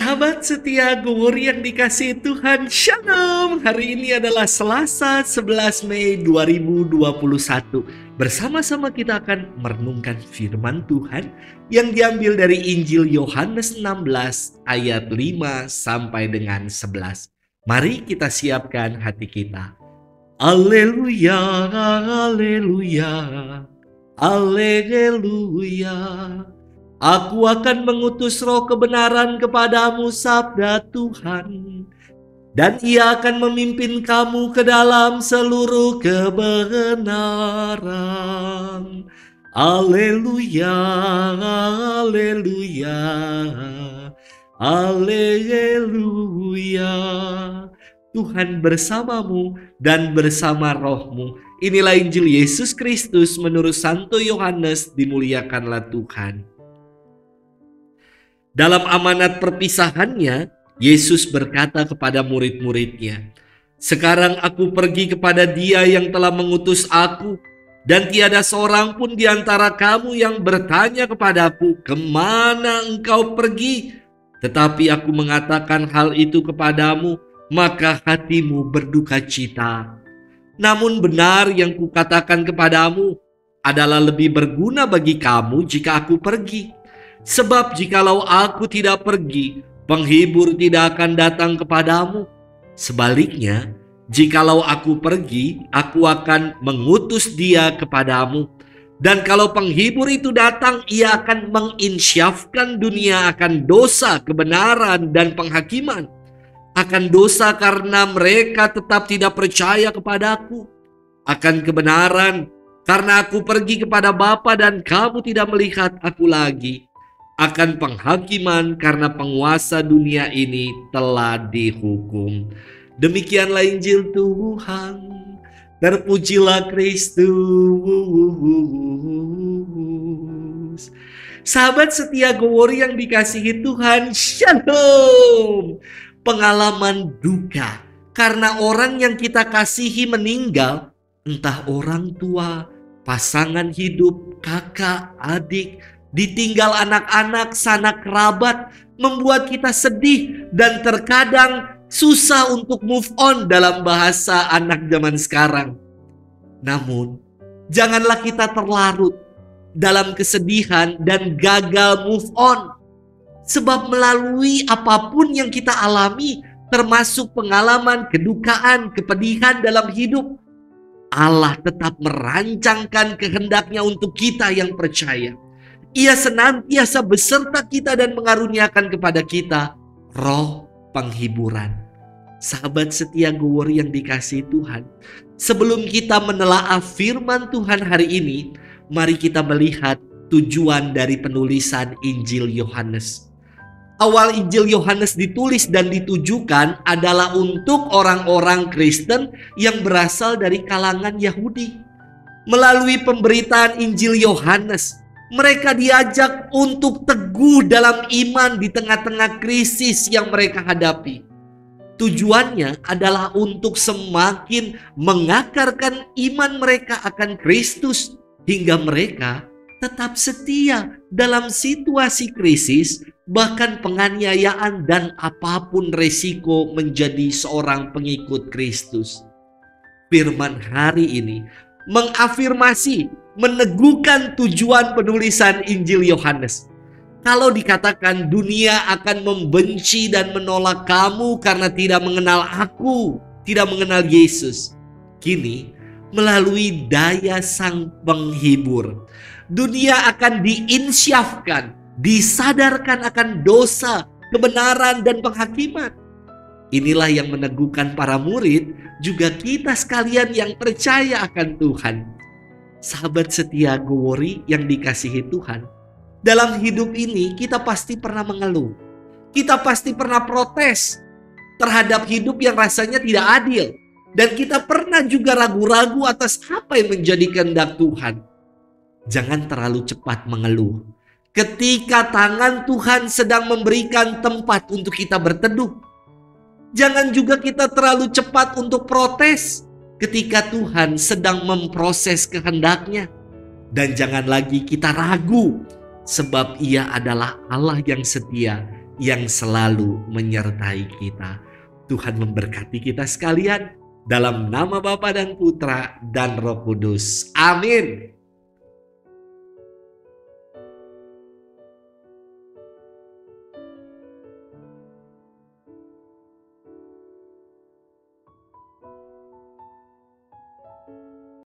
Sahabat setia Gowori yang dikasihi Tuhan, Shalom. Hari ini adalah Selasa 11 Mei 2021. Bersama-sama kita akan merenungkan firman Tuhan yang diambil dari Injil Yohanes 16 ayat 5 sampai dengan 11. Mari kita siapkan hati kita. Haleluya, haleluya, haleluya. Aku akan mengutus roh kebenaran kepadamu, sabda Tuhan. Dan ia akan memimpin kamu ke dalam seluruh kebenaran. Haleluya, haleluya, haleluya. Tuhan bersamamu dan bersama rohmu. Inilah Injil Yesus Kristus menurut Santo Yohanes, dimuliakanlah Tuhan. Dalam amanat perpisahannya, Yesus berkata kepada murid-muridnya, "Sekarang aku pergi kepada Dia yang telah mengutus aku, dan tiada seorang pun di antara kamu yang bertanya kepadaku, 'Kemana engkau pergi?' Tetapi aku mengatakan hal itu kepadamu, maka hatimu berduka cita. Namun benar yang kukatakan kepadamu adalah lebih berguna bagi kamu jika aku pergi. Sebab jikalau aku tidak pergi, penghibur tidak akan datang kepadamu. Sebaliknya, jikalau aku pergi, aku akan mengutus Dia kepadamu. Dan kalau penghibur itu datang, ia akan menginsyafkan dunia akan dosa, kebenaran, dan penghakiman. Akan dosa karena mereka tetap tidak percaya kepadaku. Akan kebenaran karena aku pergi kepada Bapa dan kamu tidak melihat aku lagi. Akan penghakiman karena penguasa dunia ini telah dihukum." Demikianlah Injil Tuhan. Terpujilah Kristus. Sahabat setia Gowori yang dikasihi Tuhan, Shalom. Pengalaman duka karena orang yang kita kasihi meninggal, entah orang tua, pasangan hidup, kakak, adik, ditinggal anak-anak, sanak kerabat, membuat kita sedih dan terkadang susah untuk move on dalam bahasa anak zaman sekarang. Namun, janganlah kita terlarut dalam kesedihan dan gagal move on. Sebab melalui apapun yang kita alami, termasuk pengalaman, kedukaan, kepedihan dalam hidup, Allah tetap merancangkan kehendaknya untuk kita yang percaya. Ia senantiasa beserta kita dan mengaruniakan kepada kita roh penghiburan. Sahabat setia Gowori yang dikasihi Tuhan, sebelum kita menelaah firman Tuhan hari ini, mari kita melihat tujuan dari penulisan Injil Yohanes. Awal Injil Yohanes ditulis dan ditujukan adalah untuk orang-orang Kristen yang berasal dari kalangan Yahudi. Melalui pemberitaan Injil Yohanes, mereka diajak untuk teguh dalam iman di tengah-tengah krisis yang mereka hadapi. Tujuannya adalah untuk semakin mengakarkan iman mereka akan Kristus hingga mereka tetap setia dalam situasi krisis, bahkan penganiayaan dan apapun resiko menjadi seorang pengikut Kristus. Firman hari ini mengafirmasi, meneguhkan tujuan penulisan Injil Yohanes. Kalau dikatakan dunia akan membenci dan menolak kamu karena tidak mengenal aku, tidak mengenal Yesus. Kini, melalui daya Sang Penghibur, dunia akan diinsyafkan, disadarkan akan dosa, kebenaran, dan penghakiman. Inilah yang meneguhkan para murid, juga kita sekalian yang percaya akan Tuhan. Sahabat setia Gowori yang dikasihi Tuhan, dalam hidup ini kita pasti pernah mengeluh. Kita pasti pernah protes terhadap hidup yang rasanya tidak adil. Dan kita pernah juga ragu-ragu atas apa yang menjadi kehendak Tuhan. Jangan terlalu cepat mengeluh ketika tangan Tuhan sedang memberikan tempat untuk kita berteduh. Jangan juga kita terlalu cepat untuk protes ketika Tuhan sedang memproses kehendaknya. Dan jangan lagi kita ragu, sebab Ia adalah Allah yang setia yang selalu menyertai kita. Tuhan memberkati kita sekalian dalam nama Bapa dan Putra dan Roh Kudus. Amin.